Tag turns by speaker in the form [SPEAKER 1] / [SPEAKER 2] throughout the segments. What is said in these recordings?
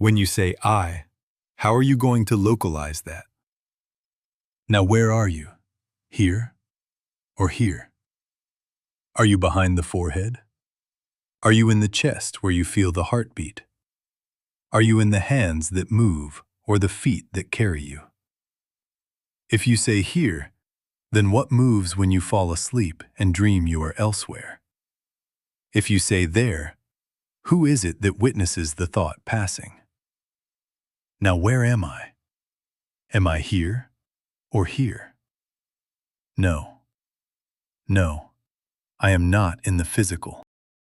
[SPEAKER 1] When you say I, how are you going to localize that? Now where are you? Here or here? Are you behind the forehead? Are you in the chest where you feel the heartbeat? Are you in the hands that move or the feet that carry you? If you say here, then what moves when you fall asleep and dream you are elsewhere? If you say there, who is it that witnesses the thought passing? Now where am I? Am I here or here? No. No, I am not in the physical.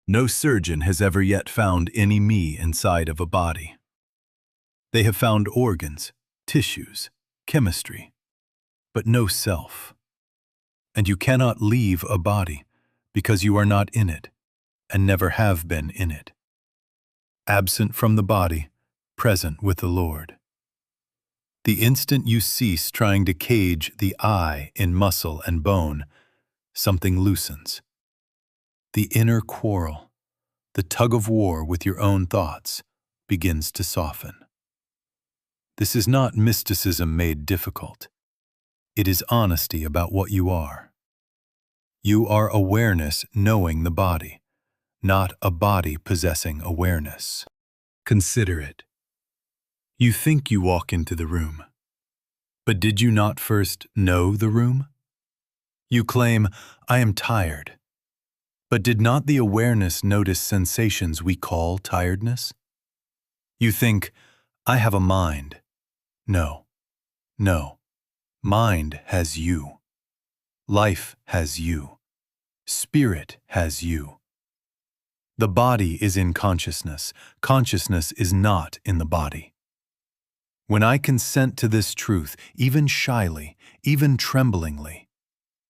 [SPEAKER 1] No surgeon has ever yet found any me inside of a body. They have found organs, tissues, chemistry, but no self. And you cannot leave a body because you are not in it and never have been in it. Absent from the body, present with the Lord. The instant you cease trying to cage the I in muscle and bone, something loosens. The inner quarrel, the tug-of-war with your own thoughts, begins to soften. This is not mysticism made difficult. It is honesty about what you are. You are awareness knowing the body, not a body possessing awareness. Consider it. You think you walk into the room, but did you not first know the room? You claim, I am tired, but did not the awareness notice sensations we call tiredness? You think, I have a mind. No, no. Mind has you. Life has you. Spirit has you. The body is in consciousness. Consciousness is not in the body. When I consent to this truth, even shyly, even tremblingly,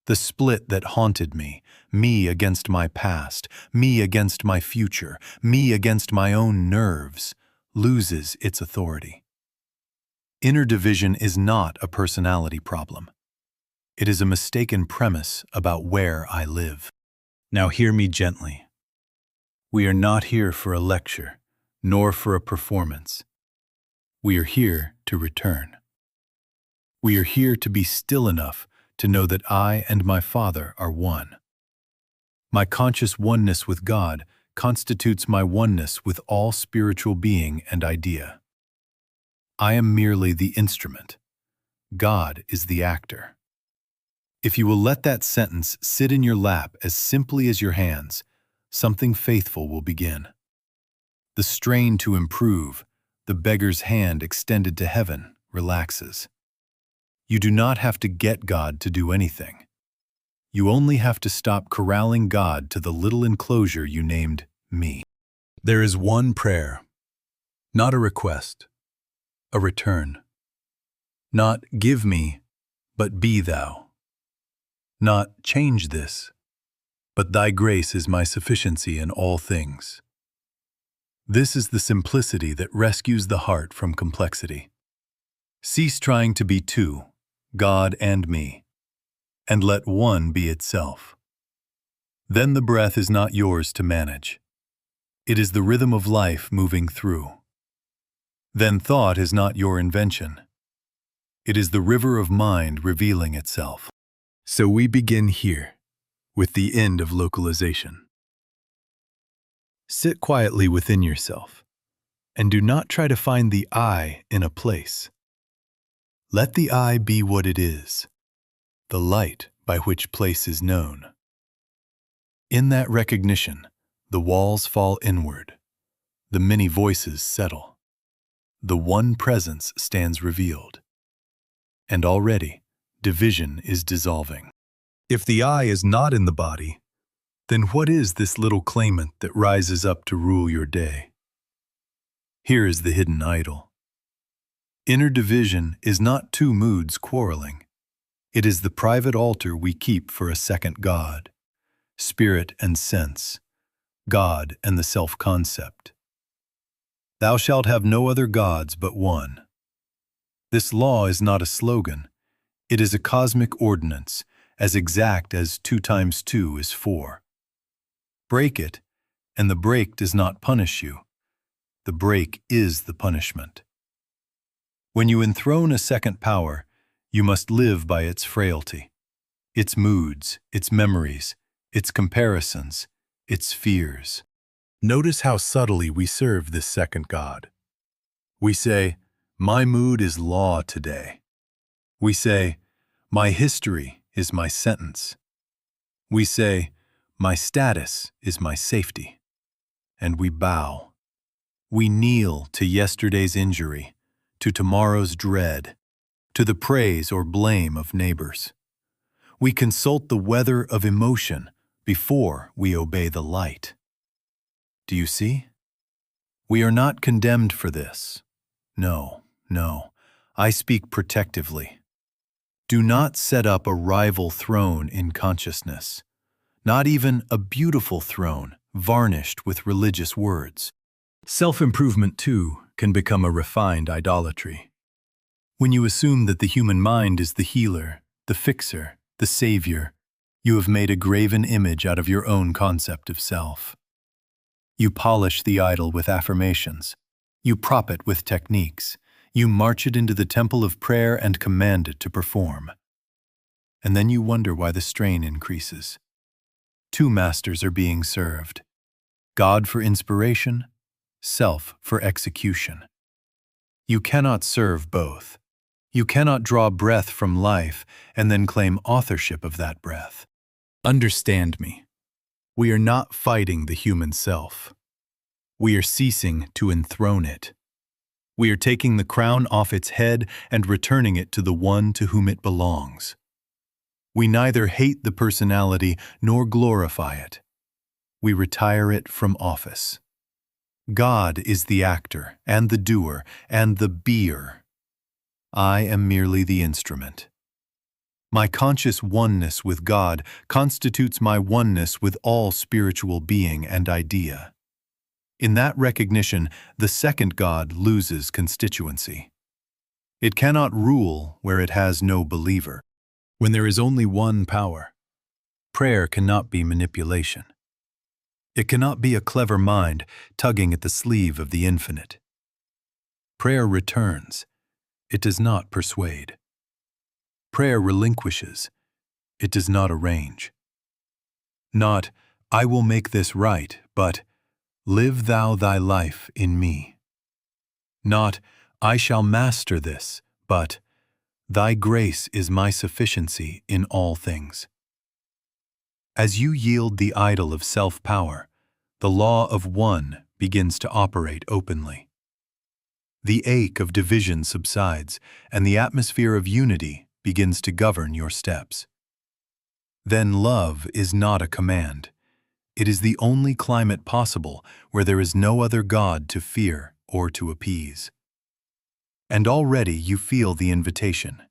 [SPEAKER 1] the split that haunted me against my past, me against my future, me against my own nerves, loses its authority. Inner division is not a personality problem. It is a mistaken premise about where I live. Now hear me gently. We are not here for a lecture, nor for a performance. We are here to return. We are here to be still enough to know that I and my Father are one. My conscious oneness with God constitutes my oneness with all spiritual being and idea. I am merely the instrument. God is the actor. If you will let that sentence sit in your lap as simply as your hands, something faithful will begin. The strain to improve, the beggar's hand extended to heaven, relaxes. You do not have to get God to do anything. You only have to stop corralling God to the little enclosure you named me. There is one prayer, not a request, a return. Not give me, but be thou. Not change this, but thy grace is my sufficiency in all things. This is the simplicity that rescues the heart from complexity. Cease trying to be two, God and me, and let one be itself. Then the breath is not yours to manage. It is the rhythm of life moving through. Then thought is not your invention. It is the river of mind revealing itself. So we begin here, with the end of localization. Sit quietly within yourself, and do not try to find the I in a place. Let the I be what it is, the light by which place is known. In that recognition, the walls fall inward, the many voices settle, the one presence stands revealed, and already division is dissolving. If the I is not in the body, then what is this little claimant that rises up to rule your day? Here is the hidden idol. Inner division is not two moods quarreling. It is the private altar we keep for a second God, spirit and sense, God and the self-concept. Thou shalt have no other gods but one. This law is not a slogan. It is a cosmic ordinance, as exact as 2 times 2 is 4. Break it, and the break does not punish you. the break is the punishment. When you enthrone a second power, you must live by its frailty, its moods, its memories, its comparisons, its fears. Notice how subtly we serve this second God. We say, "My mood is law today." We say, "My history is my sentence." We say, "My status is my safety." And we bow. We kneel to yesterday's injury, to tomorrow's dread, to the praise or blame of neighbors. We consult the weather of emotion before we obey the light. Do you see? We are not condemned for this. No, no, I speak protectively. Do not set up a rival throne in consciousness, not even a beautiful throne varnished with religious words. Self-improvement, too, can become a refined idolatry. When you assume that the human mind is the healer, the fixer, the savior, you have made a graven image out of your own concept of self. You polish the idol with affirmations. You prop it with techniques. You march it into the temple of prayer and command it to perform. And then you wonder why the strain increases. Two masters are being served: God for inspiration, self for execution. You cannot serve both. You cannot draw breath from life and then claim authorship of that breath. Understand me. We are not fighting the human self. We are ceasing to enthrone it. We are taking the crown off its head and returning it to the one to whom it belongs. We neither hate the personality nor glorify it. We retire it from office. God is the actor and the doer and the beer. I am merely the instrument. My conscious oneness with God constitutes my oneness with all spiritual being and idea. In that recognition, the second God loses constituency. It cannot rule where it has no believer. When there is only one power, prayer cannot be manipulation. It cannot be a clever mind tugging at the sleeve of the infinite. Prayer returns. It does not persuade. Prayer relinquishes. It does not arrange. Not, "I will make this right," but, "Live thou thy life in me." Not, "I shall master this," but, "Thy grace is my sufficiency in all things." As you yield the idol of self-power, the law of one begins to operate openly. The ache of division subsides, and the atmosphere of unity begins to govern your steps. Then love is not a command. It is the only climate possible where there is no other God to fear or to appease. And already you feel the invitation.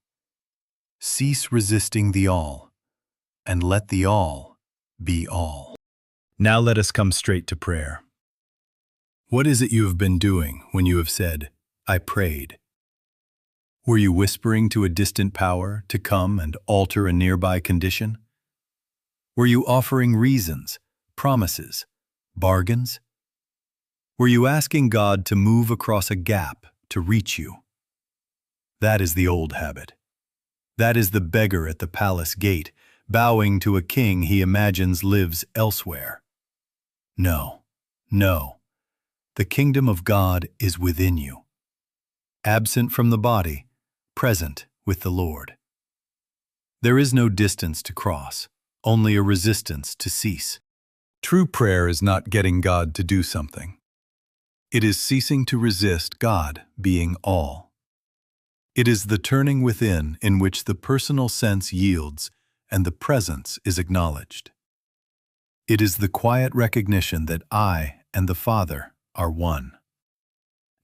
[SPEAKER 1] Cease resisting the all, and let the all be all. Now let us come straight to prayer. What is it you have been doing when you have said, "I prayed"? Were you whispering to a distant power to come and alter a nearby condition? Were you offering reasons, promises, bargains? Were you asking God to move across a gap to reach you? That is the old habit. That is the beggar at the palace gate, bowing to a king he imagines lives elsewhere. No, no. The kingdom of God is within you. Absent from the body, present with the Lord. There is no distance to cross, only a resistance to cease. True prayer is not getting God to do something. It is ceasing to resist God being all. It is the turning within in which the personal sense yields and the presence is acknowledged. It is the quiet recognition that I and the Father are one.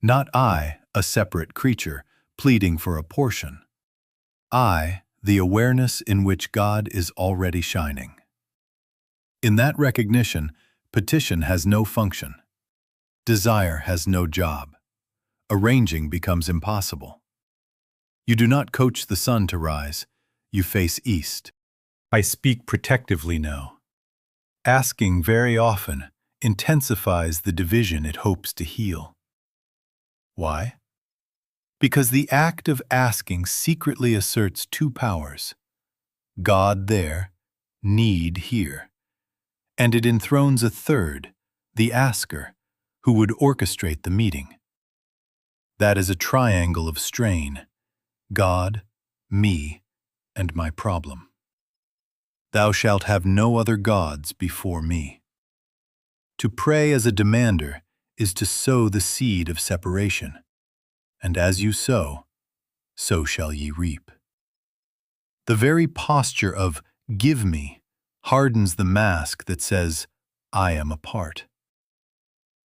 [SPEAKER 1] Not I, a separate creature, pleading for a portion. I, the awareness in which God is already shining. In that recognition, petition has no function. Desire has no job. Arranging becomes impossible. You do not coach the sun to rise, you face east. I speak protectively now. Asking very often intensifies the division it hopes to heal. Why? Because the act of asking secretly asserts two powers: God there, need here. And it enthrones a third, the asker, who would orchestrate the meeting. That is a triangle of strain: God, me, and my problem. Thou shalt have no other gods before me. To pray as a demander is to sow the seed of separation, and as you sow, so shall ye reap. The very posture of "give me" hardens the mask that says, I am apart.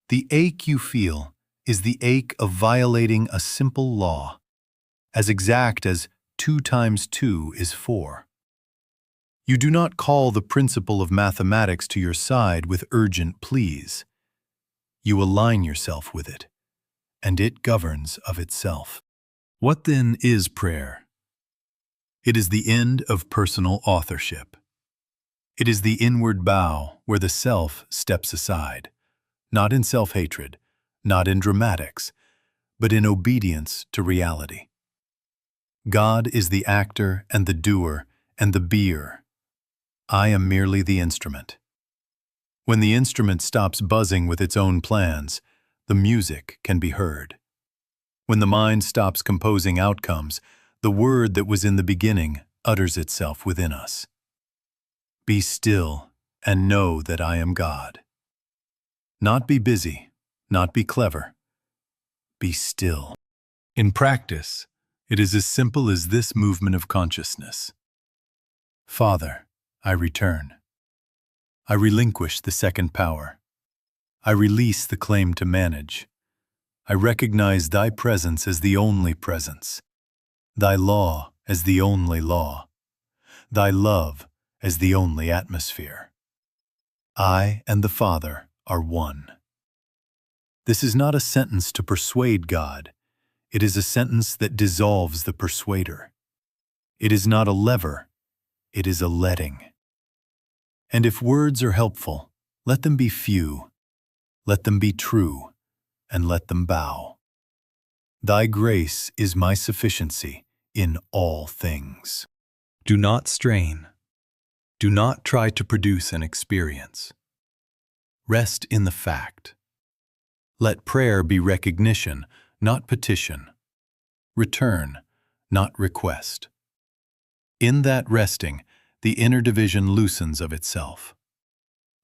[SPEAKER 1] The ache you feel is the ache of violating a simple law, as exact as 2 times 2 is 4. You do not call the principle of mathematics to your side with urgent pleas. You align yourself with it, and it governs of itself. What then is prayer? It is the end of personal authorship. It is the inward bow where the self steps aside, not in self-hatred, not in dramatics, but in obedience to reality. God is the actor and the doer and the beer. I am merely the instrument. When the instrument stops buzzing with its own plans, the music can be heard. When the mind stops composing outcomes, the word that was in the beginning utters itself within us. Be still and know that I am God. Not be busy, not be clever. Be still. In practice, it is as simple as this movement of consciousness. Father, I return. I relinquish the second power. I release the claim to manage. I recognize thy presence as the only presence, thy law as the only law, thy love as the only atmosphere. I and the Father are one. This is not a sentence to persuade God. It is a sentence that dissolves the persuader. It is not a lever. It is a letting. And if words are helpful, let them be few, let them be true, and let them bow. Thy grace is my sufficiency in all things. Do not strain. Do not try to produce an experience. Rest in the fact. Let prayer be recognition, not petition. Return, not request. In that resting, the inner division loosens of itself.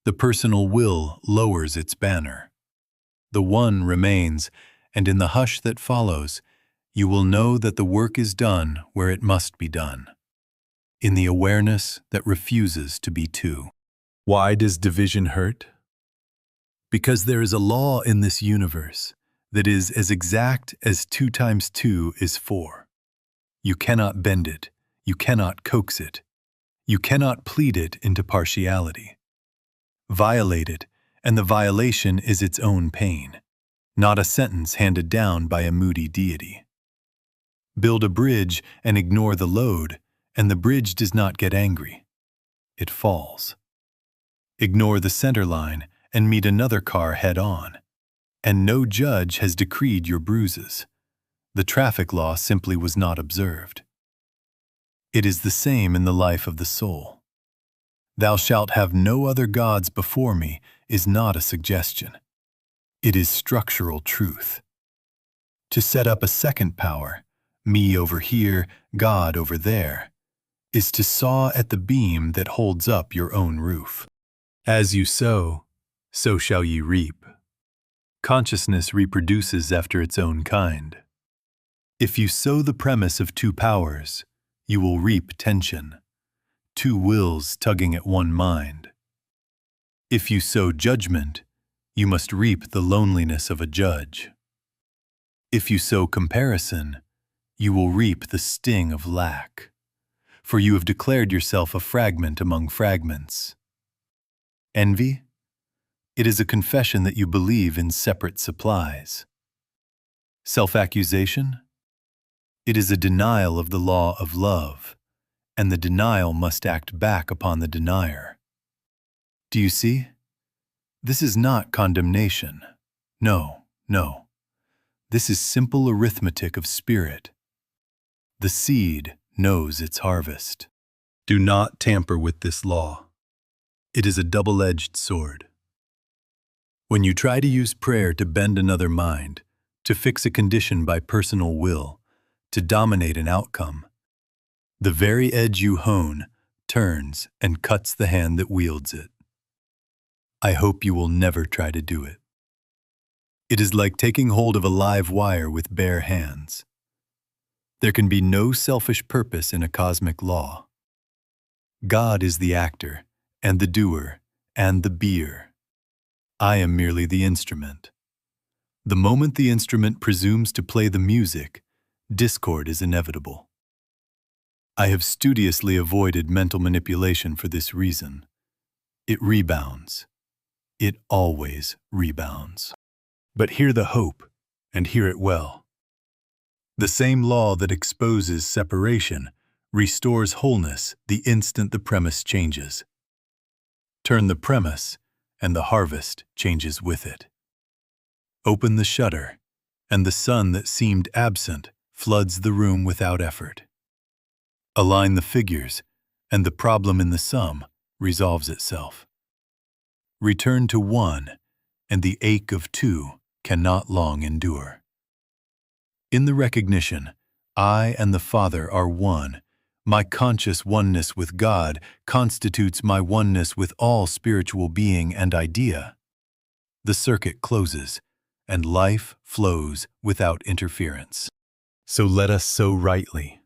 [SPEAKER 1] The personal will lowers its banner. The one remains, and in the hush that follows, you will know that the work is done where it must be done, in the awareness that refuses to be two. Why does division hurt? Because there is a law in this universe that is as exact as 2 times 2 is 4. You cannot bend it, you cannot coax it, you cannot plead it into partiality. Violate it, and the violation is its own pain, not a sentence handed down by a moody deity. Build a bridge and ignore the load, and the bridge does not get angry. It falls. Ignore the center line and meet another car head-on, and no judge has decreed your bruises. The traffic law simply was not observed. It is the same in the life of the soul. Thou shalt have no other gods before me is not a suggestion. It is structural truth. To set up a second power, me over here, God over there, is to saw at the beam that holds up your own roof. As you sow, so shall ye reap. Consciousness reproduces after its own kind. If you sow the premise of 2 powers, you will reap tension, 2 wills tugging at one mind. If you sow judgment, you must reap the loneliness of a judge. If you sow comparison, you will reap the sting of lack, for you have declared yourself a fragment among fragments. Envy? It is a confession that you believe in separate supplies. Self-accusation? It is a denial of the law of love, and the denial must act back upon the denier. Do you see? This is not condemnation. No, no. This is simple arithmetic of spirit. The seed knows its harvest. Do not tamper with this law. It is a double-edged sword. When you try to use prayer to bend another mind, to fix a condition by personal will, to dominate an outcome, the very edge you hone turns and cuts the hand that wields it. I hope you will never try to do it. It is like taking hold of a live wire with bare hands. There can be no selfish purpose in a cosmic law. God is the actor, and the doer, and the beer. I am merely the instrument. The moment the instrument presumes to play the music, discord is inevitable. I have studiously avoided mental manipulation for this reason. It rebounds. It always rebounds. But hear the hope, and hear it well. The same law that exposes separation restores wholeness the instant the premise changes. Turn the premise, and the harvest changes with it. Open the shutter, and the sun that seemed absent floods the room without effort. Align the figures, and the problem in the sum resolves itself. Return to one, and the ache of two cannot long endure. In the recognition, I and the Father are one, my conscious oneness with God constitutes my oneness with all spiritual being and idea. The circuit closes, and life flows without interference. So let us sow rightly.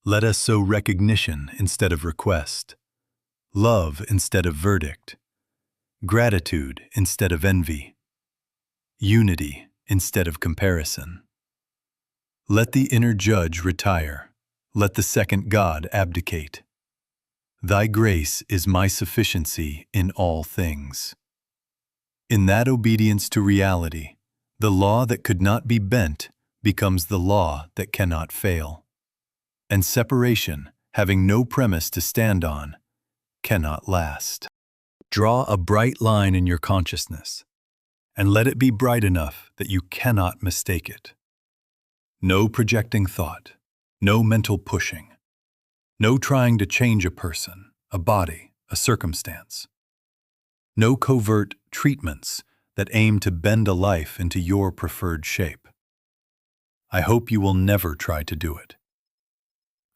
[SPEAKER 1] Let us sow recognition instead of request, love instead of verdict, gratitude instead of envy, unity instead of comparison. Let the inner judge retire. Let the second God abdicate. Thy grace is my sufficiency in all things. In that obedience to reality, the law that could not be bent becomes the law that cannot fail. And separation, having no premise to stand on, cannot last. Draw a bright line in your consciousness, and let it be bright enough that you cannot mistake it. No projecting thought, no mental pushing, no trying to change a person, a body, a circumstance. No covert treatments that aim to bend a life into your preferred shape. I hope you will never try to do it.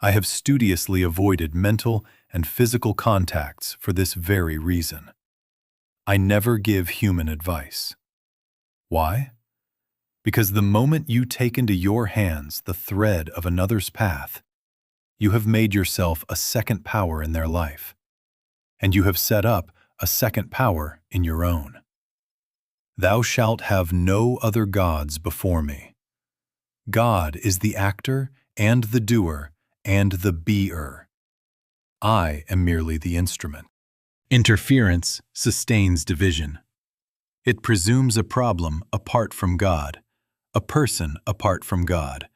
[SPEAKER 1] I have studiously avoided mental and physical contacts for this very reason. I never give human advice. Why? Because the moment you take into your hands the thread of another's path, you have made yourself a second power in their life, and you have set up a second power in your own. Thou shalt have no other gods before me. God is the actor and the doer and the beer. I am merely the instrument. Interference sustains division. It presumes a problem apart from God, a person apart from God,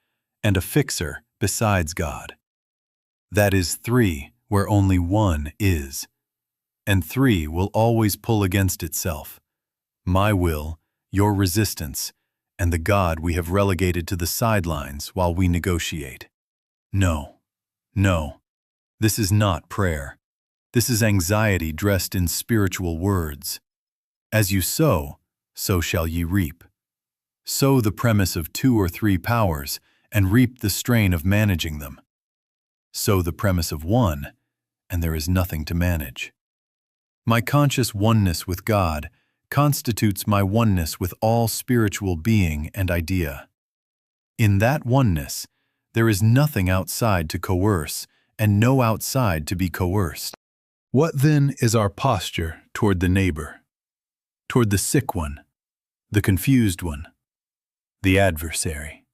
[SPEAKER 1] and a fixer besides God. That is three where only one is, and three will always pull against itself. My will, your resistance, and the God we have relegated to the sidelines while we negotiate. No, no, this is not prayer. This is anxiety dressed in spiritual words. As you sow, so shall ye reap. Sow the premise of 2 or 3 powers and reap the strain of managing them. Sow the premise of one, and there is nothing to manage. My conscious oneness with God constitutes my oneness with all spiritual being and idea. In that oneness, there is nothing outside to coerce and no outside to be coerced. What then is our posture toward the neighbor, toward the sick one, the confused one, the adversary?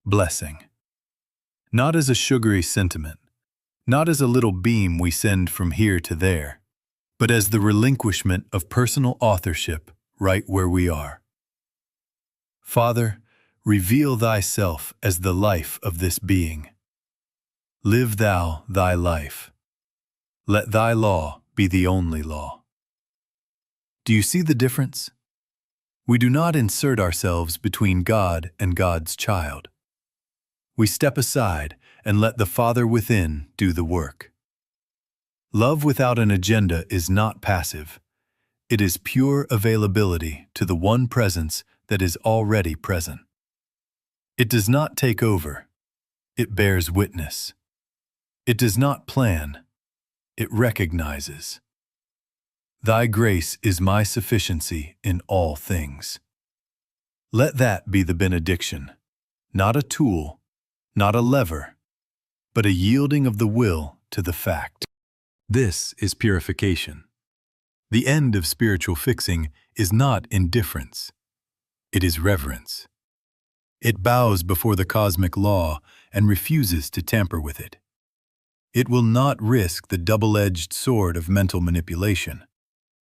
[SPEAKER 1] Blessing. Not as a sugary sentiment, not as a little beam we send from here to there, but as the relinquishment of personal authorship right where we are. Father, reveal thyself as the life of this being. Live thou thy life. Let thy law be the only law. Do you see the difference? We do not insert ourselves between God and God's child. We step aside and let the Father within do the work. Love without an agenda is not passive. It is pure availability to the one presence that is already present. It does not take over. It bears witness. It does not plan. It recognizes. Thy grace is my sufficiency in all things. Let that be the benediction, not a tool, not a lever, but a yielding of the will to the fact. This is purification. The end of spiritual fixing is not indifference. It is reverence. It bows before the cosmic law and refuses to tamper with it. It will not risk the double-edged sword of mental manipulation,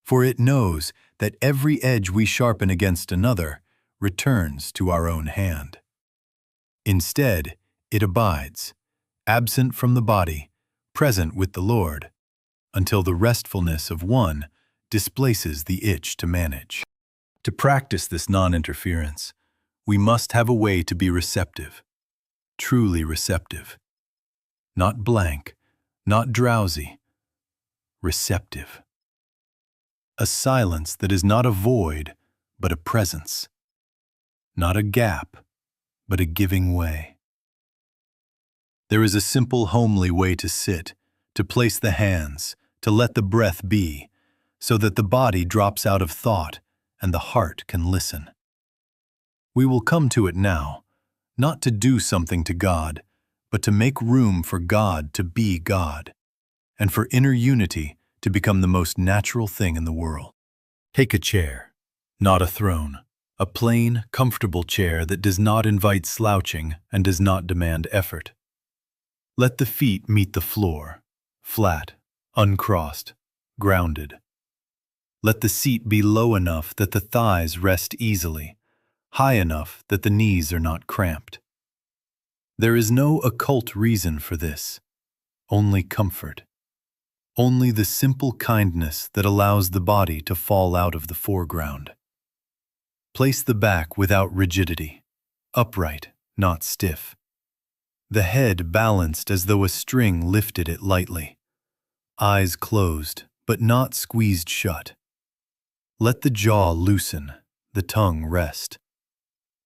[SPEAKER 1] for it knows that every edge we sharpen against another returns to our own hand. Instead, it abides, absent from the body, present with the Lord, until the restfulness of one displaces the itch to manage. To practice this non-interference, we must have a way to be receptive, truly receptive. Not blank, not drowsy, receptive. A silence that is not a void, but a presence. Not a gap, but a giving way. There is a simple, homely way to sit, to place the hands, to let the breath be, so that the body drops out of thought and the heart can listen. We will come to it now, not to do something to God, but to make room for God to be God, and for inner unity to become the most natural thing in the world. Take a chair, not a throne, a plain, comfortable chair that does not invite slouching and does not demand effort. Let the feet meet the floor, flat, uncrossed, grounded. Let the seat be low enough that the thighs rest easily, high enough that the knees are not cramped. There is no occult reason for this, only comfort. Only the simple kindness that allows the body to fall out of the foreground. Place the back without rigidity, upright, not stiff. The head balanced as though a string lifted it lightly. Eyes closed, but not squeezed shut. Let the jaw loosen, the tongue rest.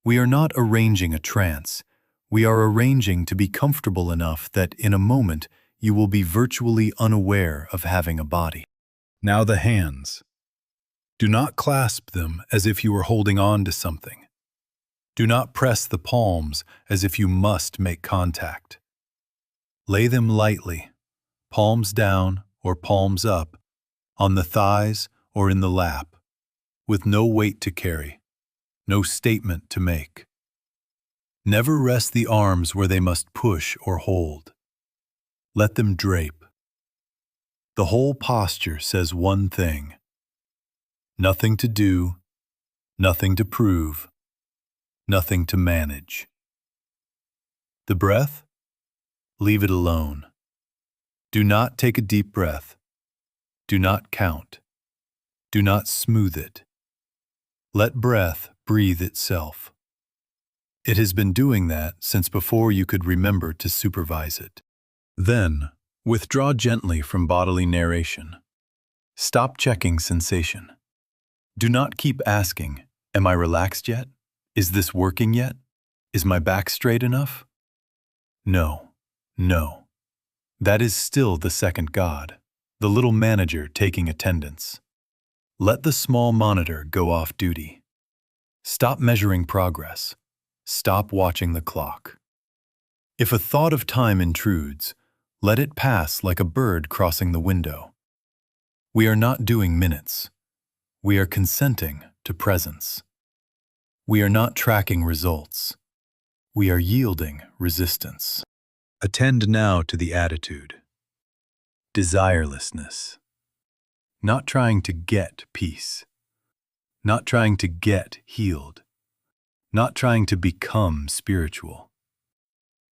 [SPEAKER 1] We are not arranging a trance. We are arranging to be comfortable enough that in a moment you will be virtually unaware of having a body. Now the hands. Do not clasp them as if you were holding on to something. Do not press the palms as if you must make contact. Lay them lightly, palms down or palms up, on the thighs or in the lap, with no weight to carry, no statement to make. Never rest the arms where they must push or hold. Let them drape. The whole posture says one thing: nothing to do, nothing to prove, nothing to manage. The breath? Leave it alone. Do not take a deep breath. Do not count. Do not smooth it. Let breath breathe itself. It has been doing that since before you could remember to supervise it. Then, withdraw gently from bodily narration. Stop checking sensation. Do not keep asking, am I relaxed yet? Is this working yet? Is my back straight enough? No, no. That is still the second God, the little manager taking attendance. Let the small monitor go off duty. Stop measuring progress. Stop watching the clock. If a thought of time intrudes, let it pass like a bird crossing the window. We are not doing minutes. We are consenting to presence. We are not tracking results. We are yielding resistance. Attend now to the attitude. Desirelessness. Not trying to get peace. Not trying to get healed. Not trying to become spiritual.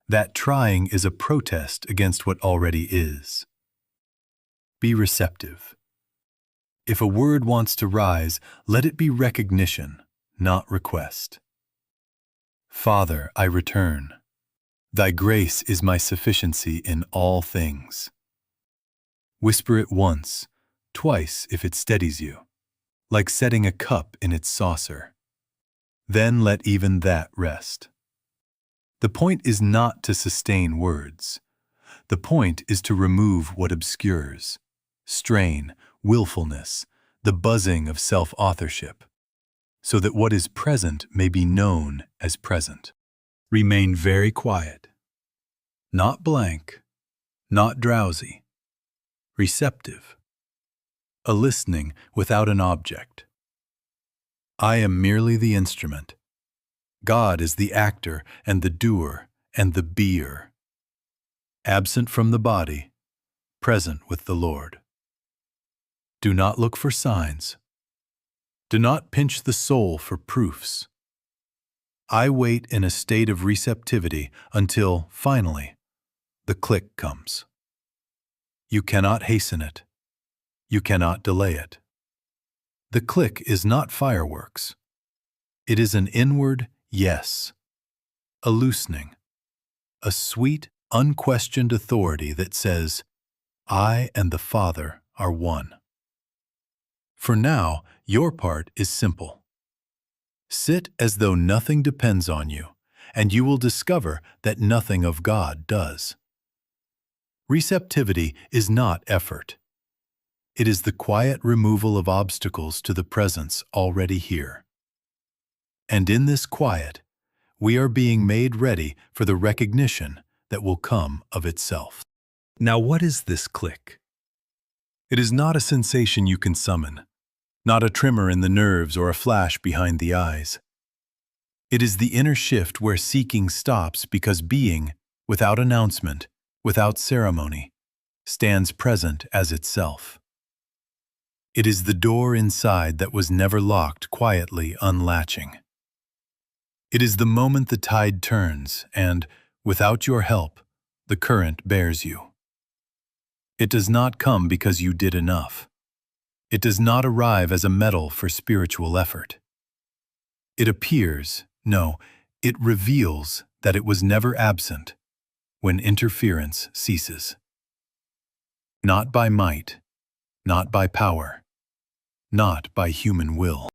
[SPEAKER 1] That trying is a protest against what already is. Be receptive. If a word wants to rise, let it be recognition, not request. Father, I return. Thy grace is my sufficiency in all things. Whisper it once, twice if it steadies you, like setting a cup in its saucer. Then let even that rest. The point is not to sustain words. The point is to remove what obscures, strain, willfulness, the buzzing of self-authorship, so that what is present may be known as present. Remain very quiet, not blank, not drowsy, receptive, a listening without an object. I am merely the instrument. God is the actor and the doer and the beer. Absent from the body, present with the Lord. Do not look for signs. Do not pinch the soul for proofs. I wait in a state of receptivity until, finally, the click comes. You cannot hasten it. You cannot delay it. The click is not fireworks. It is an inward yes, a loosening, a sweet, unquestioned authority that says, I and the Father are one. For now, your part is simple. Sit as though nothing depends on you, and you will discover that nothing of God does. Receptivity is not effort. It is the quiet removal of obstacles to the presence already here. And in this quiet, we are being made ready for the recognition that will come of itself. Now, what is this click? It is not a sensation you can summon, not a tremor in the nerves or a flash behind the eyes. It is the inner shift where seeking stops because being, without announcement, without ceremony, stands present as itself. It is the door inside that was never locked quietly unlatching. It is the moment the tide turns and, without your help, the current bears you. It does not come because you did enough. It does not arrive as a medal for spiritual effort. It appears, no, it reveals that it was never absent when interference ceases. Not by might, not by power, not by human will.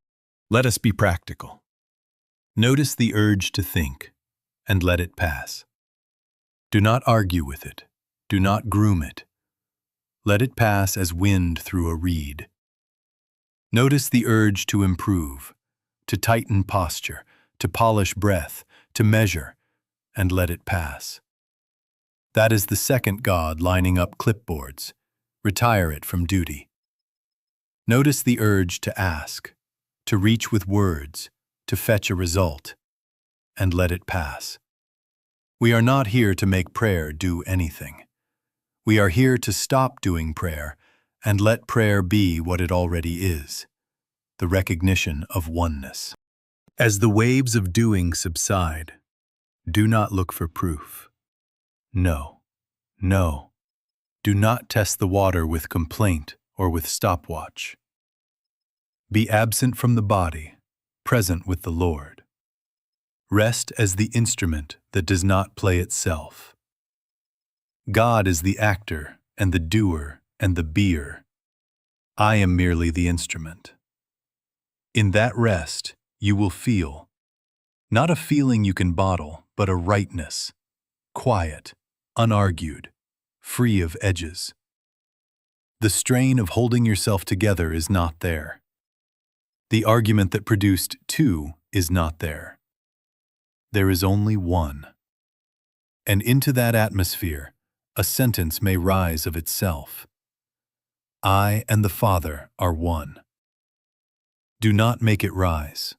[SPEAKER 1] Let us be practical. Notice the urge to think, and let it pass. Do not argue with it. Do not groom it. Let it pass as wind through a reed. Notice the urge to improve, to tighten posture, to polish breath, to measure, and let it pass. That is the second God lining up clipboards. Retire it from duty. Notice the urge to ask, to reach with words, to fetch a result, and let it pass. We are not here to make prayer do anything. We are here to stop doing prayer and let prayer be what it already is, the recognition of oneness. As the waves of doing subside, do not look for proof. No, no. Do not test the water with complaint or with stopwatch. Be absent from the body, present with the Lord. Rest as the instrument that does not play itself. God is the actor and the doer and the beer. I am merely the instrument. In that rest, you will feel, not a feeling you can bottle, but a rightness, quiet, unargued, free of edges. The strain of holding yourself together is not there. The argument that produced two is not there. There is only one. And into that atmosphere, a sentence may rise of itself. I and the Father are one. Do not make it rise.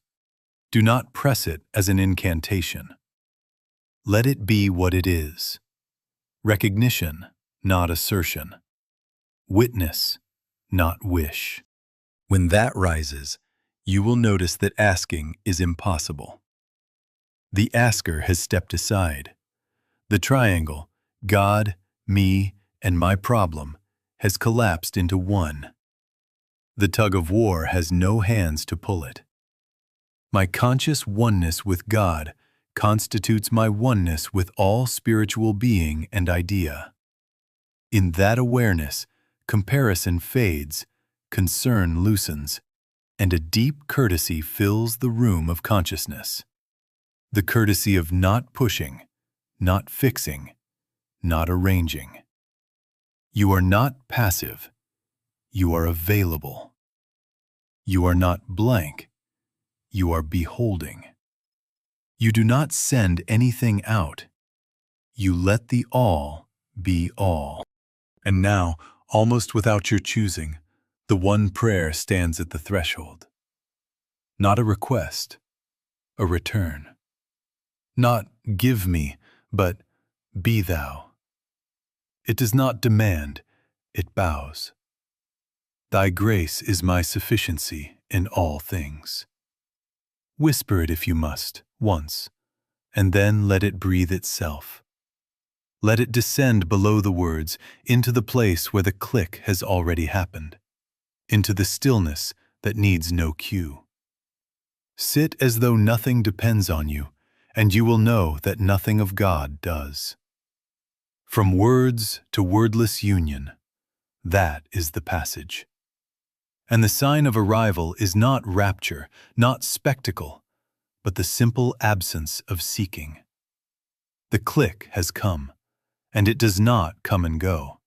[SPEAKER 1] Do not press it as an incantation. Let it be what it is. Recognition, not assertion. Witness, not wish. When that rises, you will notice that asking is impossible. The asker has stepped aside. The triangle, God, me, and my problem, has collapsed into one. The tug-of-war has no hands to pull it. My conscious oneness with God constitutes my oneness with all spiritual being and idea. In that awareness, comparison fades, concern loosens, and a deep courtesy fills the room of consciousness. The courtesy of not pushing, not fixing, not arranging. You are not passive. You are available. You are not blank. You are beholding. You do not send anything out. You let the all be all. And now, almost without your choosing, the one prayer stands at the threshold. Not a request, a return. Not give me, but be thou. It does not demand, it bows. Thy grace is my sufficiency in all things. Whisper it if you must, once, and then let it breathe itself. Let it descend below the words into the place where the click has already happened, into the stillness that needs no cue. Sit as though nothing depends on you, and you will know that nothing of God does. From words to wordless union, that is the passage. And the sign of arrival is not rapture, not spectacle, but the simple absence of seeking. The click has come, and it does not come and go.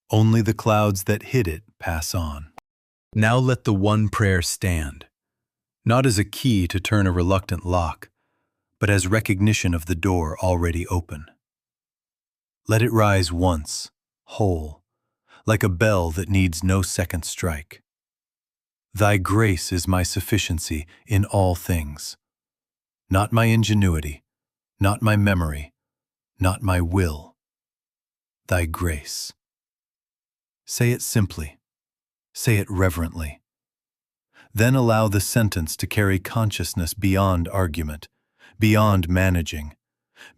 [SPEAKER 1] Only the clouds that hid it pass on. Now let the one prayer stand, not as a key to turn a reluctant lock, but as recognition of the door already open. Let it rise once, whole, like a bell that needs no second strike. Thy grace is my sufficiency in all things. Not my ingenuity, not my memory, not my will. Thy grace. Say it simply. Say it reverently. Then allow the sentence to carry consciousness beyond argument, beyond managing,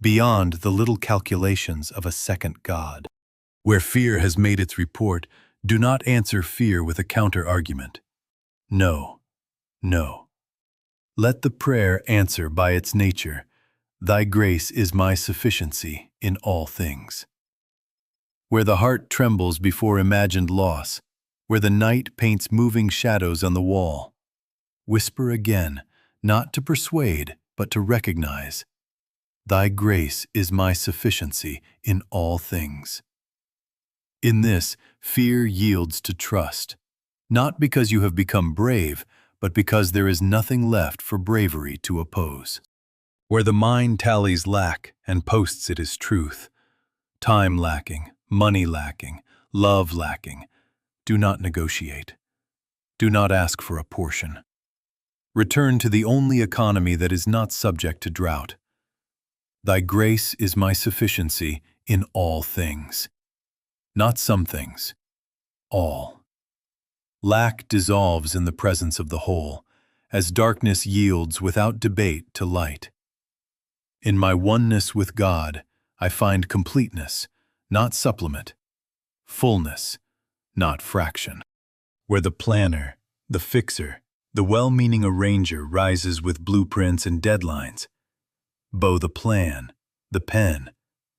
[SPEAKER 1] beyond the little calculations of a second God. Where fear has made its report, do not answer fear with a counter-argument. No, no. Let the prayer answer by its nature, Thy grace is my sufficiency in all things. Where the heart trembles before imagined loss, where the night paints moving shadows on the wall, whisper again, not to persuade, but to recognize, Thy grace is my sufficiency in all things. In this, fear yields to trust, not because you have become brave, but because there is nothing left for bravery to oppose. Where the mind tallies lack and posts it as truth, time lacking, money lacking, love lacking, do not negotiate. Do not ask for a portion. Return to the only economy that is not subject to drought. Thy grace is my sufficiency in all things. Not some things, all. Lack dissolves in the presence of the whole, as darkness yields without debate to light. In my oneness with God, I find completeness, not supplement, fullness, not fraction. Where the planner, the fixer, the well-meaning arranger rises with blueprints and deadlines, bow the plan, the pen,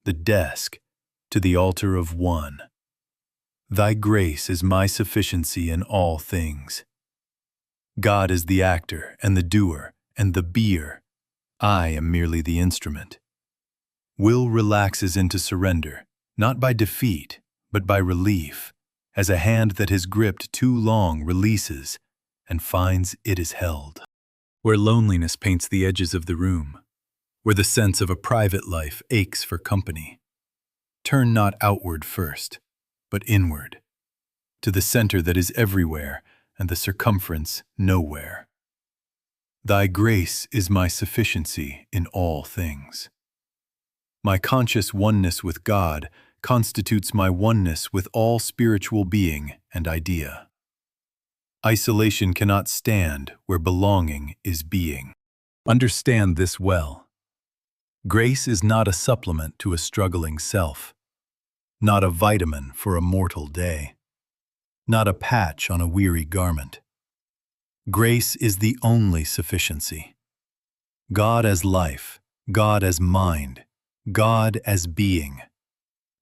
[SPEAKER 1] the desk, to the altar of one. Thy grace is my sufficiency in all things. God is the actor and the doer and the beer. I am merely the instrument. Will relaxes into surrender, not by defeat, but by relief, as a hand that has gripped too long releases and finds it is held. Where loneliness paints the edges of the room, where the sense of a private life aches for company, turn not outward first, but inward, to the center that is everywhere and the circumference nowhere. Thy grace is my sufficiency in all things. My conscious oneness with God constitutes my oneness with all spiritual being and idea. Isolation cannot stand where belonging is being. Understand this well. Grace is not a supplement to a struggling self, not a vitamin for a mortal day, not a patch on a weary garment. Grace is the only sufficiency. God as life, God as mind, God as being.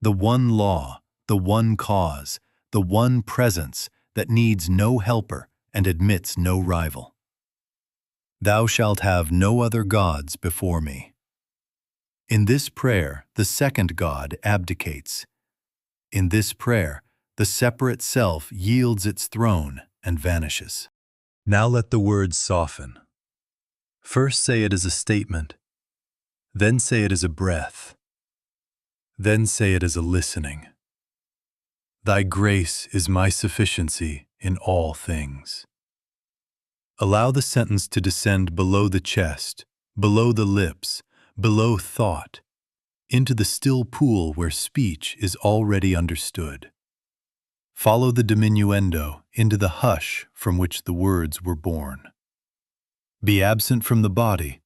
[SPEAKER 1] The one law, the one cause, the one presence that needs no helper and admits no rival. Thou shalt have no other gods before me. In this prayer, the second God abdicates. In this prayer, the separate self yields its throne and vanishes. Now let the words soften. First say it as a statement, then say it as a breath, then say it as a listening. Thy grace is my sufficiency in all things. Allow the sentence to descend below the chest, below the lips, below thought, into the still pool where speech is already understood. Follow the diminuendo into the hush from which the words were born. Be absent from the body,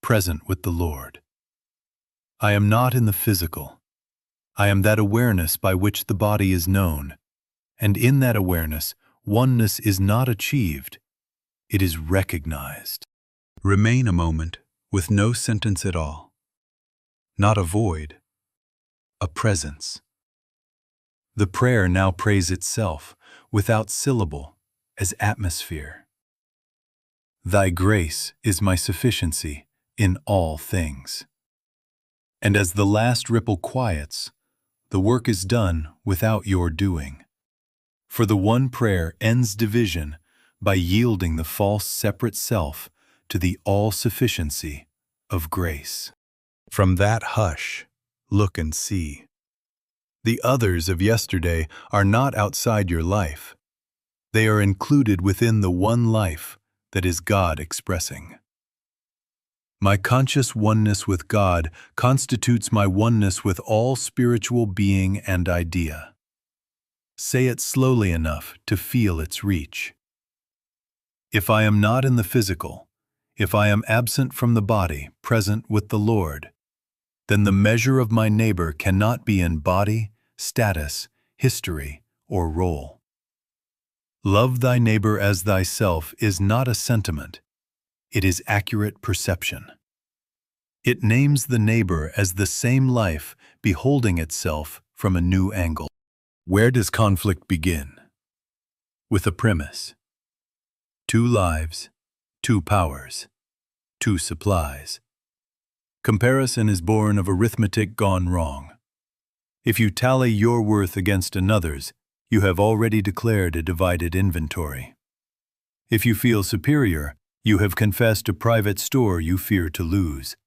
[SPEAKER 1] present with the Lord. I am not in the physical. I am that awareness by which the body is known, and in that awareness, oneness is not achieved, it is recognized. Remain a moment with no sentence at all. Not a void, a presence. The prayer now prays itself, without syllable, as atmosphere. Thy grace is my sufficiency in all things. And as the last ripple quiets, the work is done without your doing. For the one prayer ends division by yielding the false separate self to the all-sufficiency of grace. From that hush, look and see. The others of yesterday are not outside your life. They are included within the one life that is God expressing. My conscious oneness with God constitutes my oneness with all spiritual being and idea. Say it slowly enough to feel its reach. If I am not in the physical, if I am absent from the body, present with the Lord, then the measure of my neighbor cannot be in body, status, history, or role. Love thy neighbor as thyself is not a sentiment. It is accurate perception. It names the neighbor as the same life beholding itself from a new angle. Where does conflict begin? With a premise. Two lives, two powers, two supplies. Comparison is born of arithmetic gone wrong. If you tally your worth against another's, you have already declared a divided inventory. If you feel superior, you have confessed a private store you fear to lose.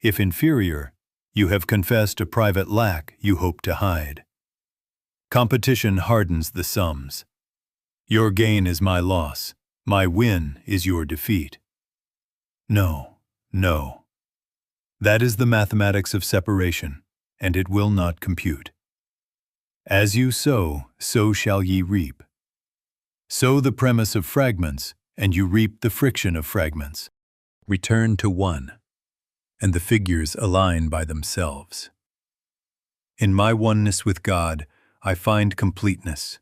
[SPEAKER 1] If inferior, you have confessed a private lack you hope to hide. Competition hardens the sums. Your gain is my loss, my win is your defeat. No, no. That is the mathematics of separation, and it will not compute. As you sow, so shall ye reap. Sow the premise of fragments, and you reap the friction of fragments. Return to one, and the figures align by themselves. In my oneness with God, I find completeness.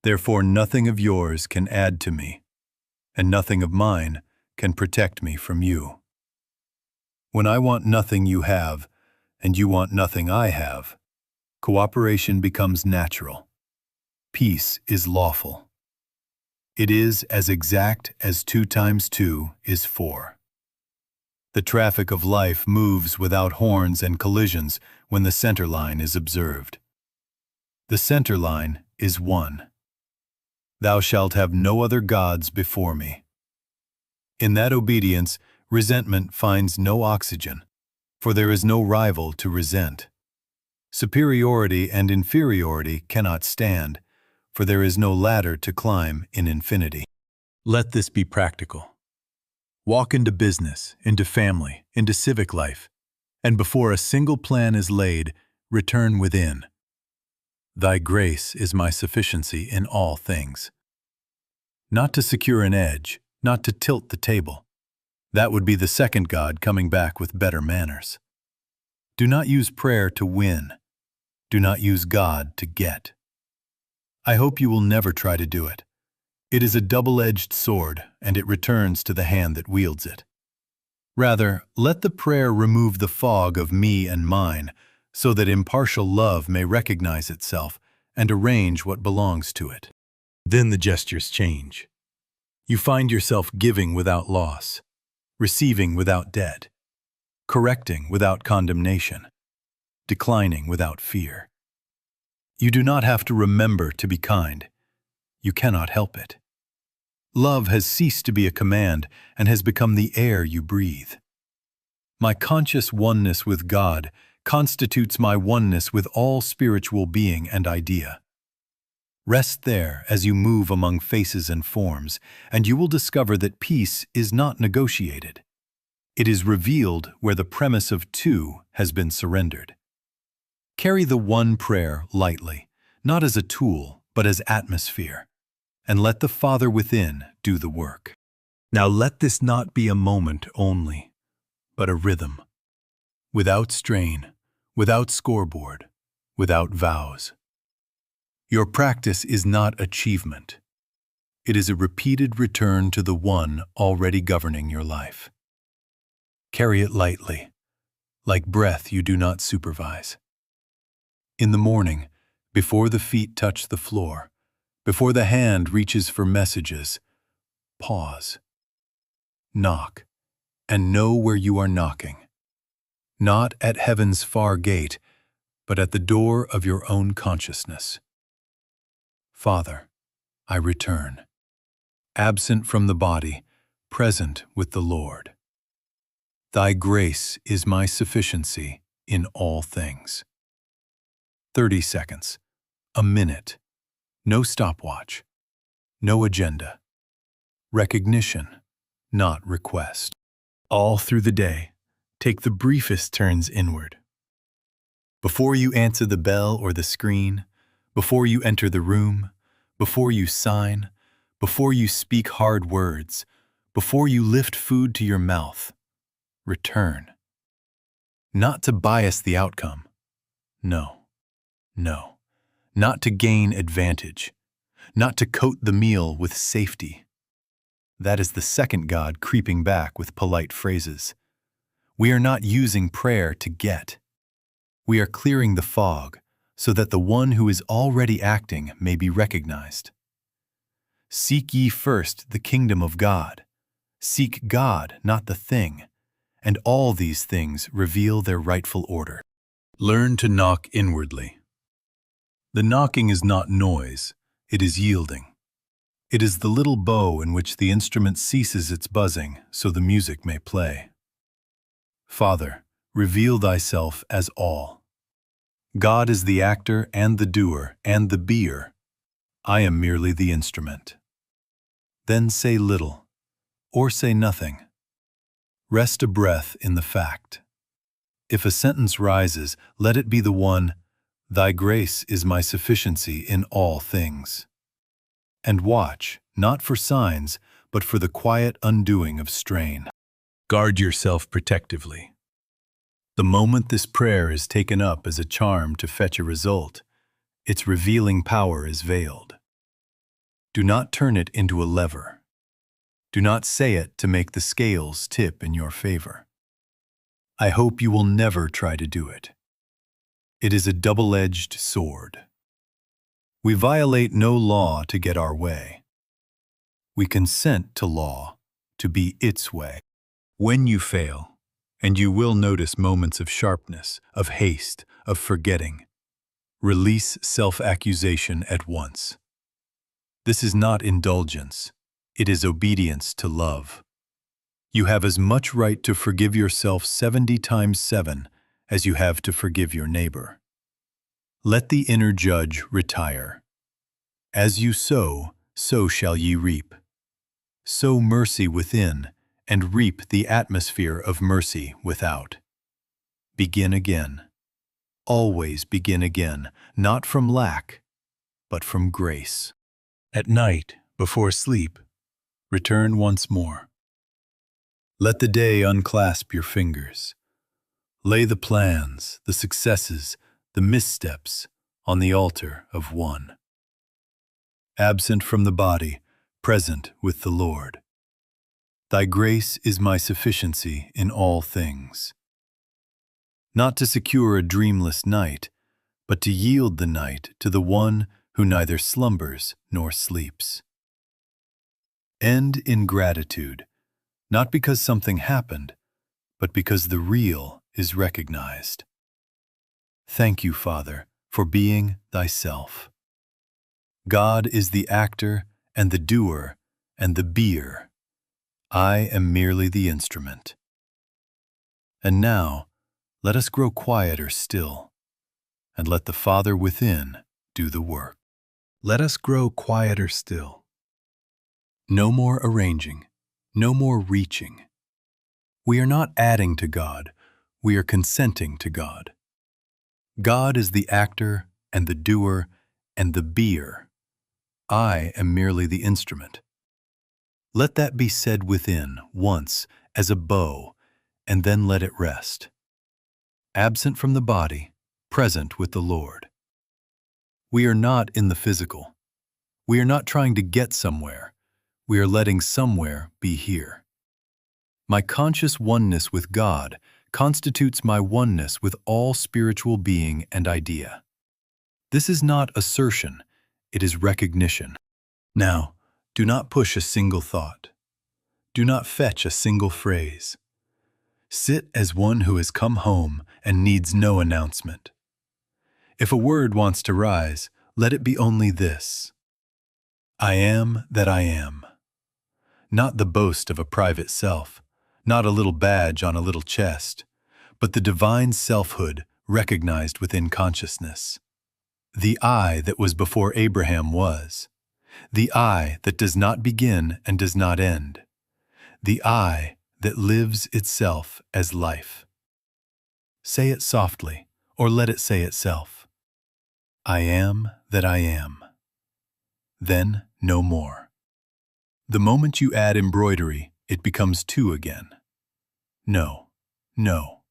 [SPEAKER 1] Therefore nothing of yours can add to me, and nothing of mine can protect me from you. When I want nothing you have, and you want nothing I have, cooperation becomes natural. Peace is lawful. It is as exact as 2 times 2 is 4. The traffic of life moves without horns and collisions when the center line is observed. The center line is one. Thou shalt have no other gods before me. In that obedience, resentment finds no oxygen, for there is no rival to resent. Superiority and inferiority cannot stand, for there is no ladder to climb in infinity. Let this be practical. Walk into business, into family, into civic life, and before a single plan is laid, return within. Thy grace is my sufficiency in all things. Not to secure an edge, not to tilt the table. That would be the second God coming back with better manners. Do not use prayer to win. Do not use God to get. I hope you will never try to do it. It is a double-edged sword, and it returns to the hand that wields it. Rather, let the prayer remove the fog of me and mine, so that impartial love may recognize itself and arrange what belongs to it. Then the gestures change. You find yourself giving without loss, receiving without debt, correcting without condemnation, declining without fear. You do not have to remember to be kind. You cannot help it. Love has ceased to be a command and has become the air you breathe. My conscious oneness with God constitutes my oneness with all spiritual being and idea. Rest there as you move among faces and forms, and you will discover that peace is not negotiated. It is revealed where the premise of two has been surrendered. Carry the one prayer lightly, not as a tool, but as atmosphere, and let the Father within do the work. Now let this not be a moment only, but a rhythm, without strain, without scoreboard, without vows. Your practice is not achievement. It is a repeated return to the one already governing your life. Carry it lightly, like breath you do not supervise. In the morning, before the feet touch the floor, before the hand reaches for messages, pause. Knock, and know where you are knocking. Not at heaven's far gate, but at the door of your own consciousness. Father, I return, absent from the body, present with the Lord. Thy grace is my sufficiency in all things. 30 seconds, a minute, no stopwatch, no agenda. Recognition, not request. All through the day, take the briefest turns inward. Before you answer the bell or the screen, before you enter the room, before you sign, before you speak hard words, before you lift food to your mouth, return. Not to bias the outcome. No. Not to gain advantage. Not to coat the meal with safety. That is the second God creeping back with polite phrases. We are not using prayer to get. We are clearing the fog so that the one who is already acting may be recognized. Seek ye first the kingdom of God. Seek God, not the thing, and all these things reveal their rightful order. Learn to knock inwardly. The knocking is not noise, it is yielding. It is the little bow in which the instrument ceases its buzzing so the music may play. Father, reveal thyself as all. God is the actor and the doer and the beer. I am merely the instrument. Then say little, or say nothing. Rest a breath in the fact. If a sentence rises, let it be the one, Thy grace is my sufficiency in all things. And watch, not for signs, but for the quiet undoing of strain. Guard yourself protectively. The moment this prayer is taken up as a charm to fetch a result, its revealing power is veiled. Do not turn it into a lever. Do not say it to make the scales tip in your favor. I hope you will never try to do it. It is a double-edged sword. We violate no law to get our way. We consent to law to be its way. When you fail, and you will notice moments of sharpness, of haste, of forgetting, release self-accusation at once. This is not indulgence. It is obedience to love. You have as much right to forgive yourself 70 times 7 as you have to forgive your neighbor. Let the inner judge retire. As you sow, so shall ye reap. Sow mercy within, and reap the atmosphere of mercy without. Begin again. Always begin again, not from lack, but from grace. At night, before sleep, return once more. Let the day unclasp your fingers. Lay the plans, the successes, the missteps on the altar of one. Absent from the body, present with the Lord. Thy grace is my sufficiency in all things. Not to secure a dreamless night, but to yield the night to the one who neither slumbers nor sleeps. End in gratitude, not because something happened, but because the real is recognized. Thank you, Father, for being thyself. God is the actor and the doer and the beer. I am merely the instrument. And now, let us grow quieter still, and let the Father within do the work. Let us grow quieter still. No more arranging, no more reaching. We are not adding to God, we are consenting to God. God is the actor and the doer and the beer. I am merely the instrument. Let that be said within once as a bow, and then let it rest. Absent from the body, present with the Lord. We are not in the physical. We are not trying to get somewhere. We are letting somewhere be here. My conscious oneness with God constitutes my oneness with all spiritual being and idea. This is not assertion, it is recognition. Now, do not push a single thought. Do not fetch a single phrase. Sit as one who has come home and needs no announcement. If a word wants to rise, let it be only this: I am that I am. Not the boast of a private self, not a little badge on a little chest, but the divine selfhood recognized within consciousness. The I that was before Abraham was. The I that does not begin and does not end. The I that lives itself as life. Say it softly, or let it say itself. I am that I am. Then no more. The moment you add embroidery, it becomes two again. No, no.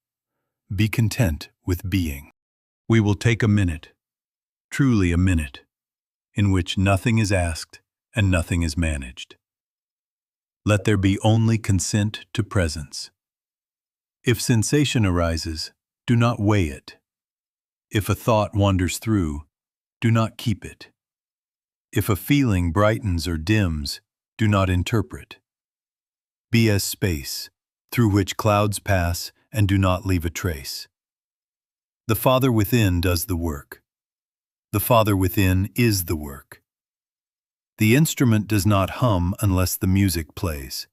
[SPEAKER 1] Be content with being. We will take a minute, truly a minute, in which nothing is asked and nothing is managed. Let there be only consent to presence. If sensation arises, do not weigh it. If a thought wanders through, do not keep it. If a feeling brightens or dims, do not interpret. Be as space, through which clouds pass and do not leave a trace. The Father within does the work. The Father within is the work. The instrument does not hum unless the music plays,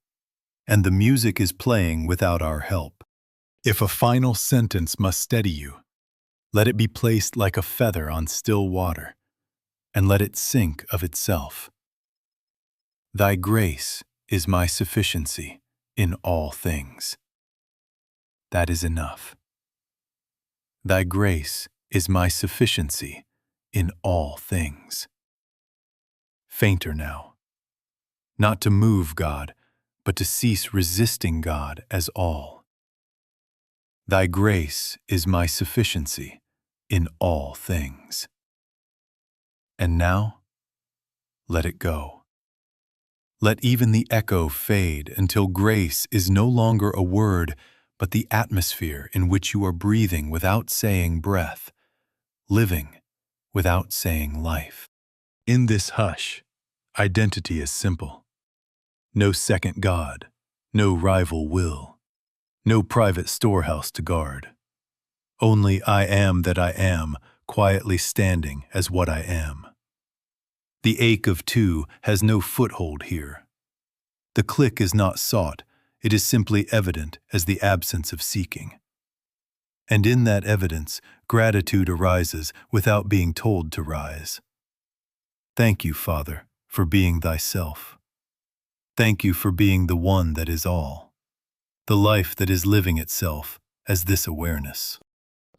[SPEAKER 1] and the music is playing without our help. If a final sentence must steady you, let it be placed like a feather on still water, and let it sink of itself. Thy grace is my sufficiency in all things. That is enough. Thy grace is my sufficiency in all things. Fainter now. Not to move God, but to cease resisting God as all. Thy grace is my sufficiency in all things. And now, let it go. Let even the echo fade until grace is no longer a word, but the atmosphere in which you are breathing without saying breath, living without saying life. In this hush, identity is simple. No second God, no rival will, no private storehouse to guard. Only I am that I am, quietly standing as what I am. The ache of two has no foothold here. The click is not sought, it is simply evident as the absence of seeking. And in that evidence, gratitude arises without being told to rise. Thank you, Father, for being thyself. Thank you for being the one that is all, the life that is living itself as this awareness.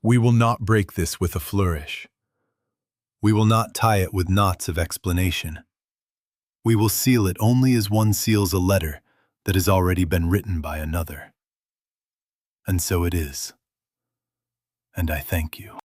[SPEAKER 1] We will not break this with a flourish. We will not tie it with knots of explanation. We will seal it only as one seals a letter that has already been written by another. And so it is. And I thank you.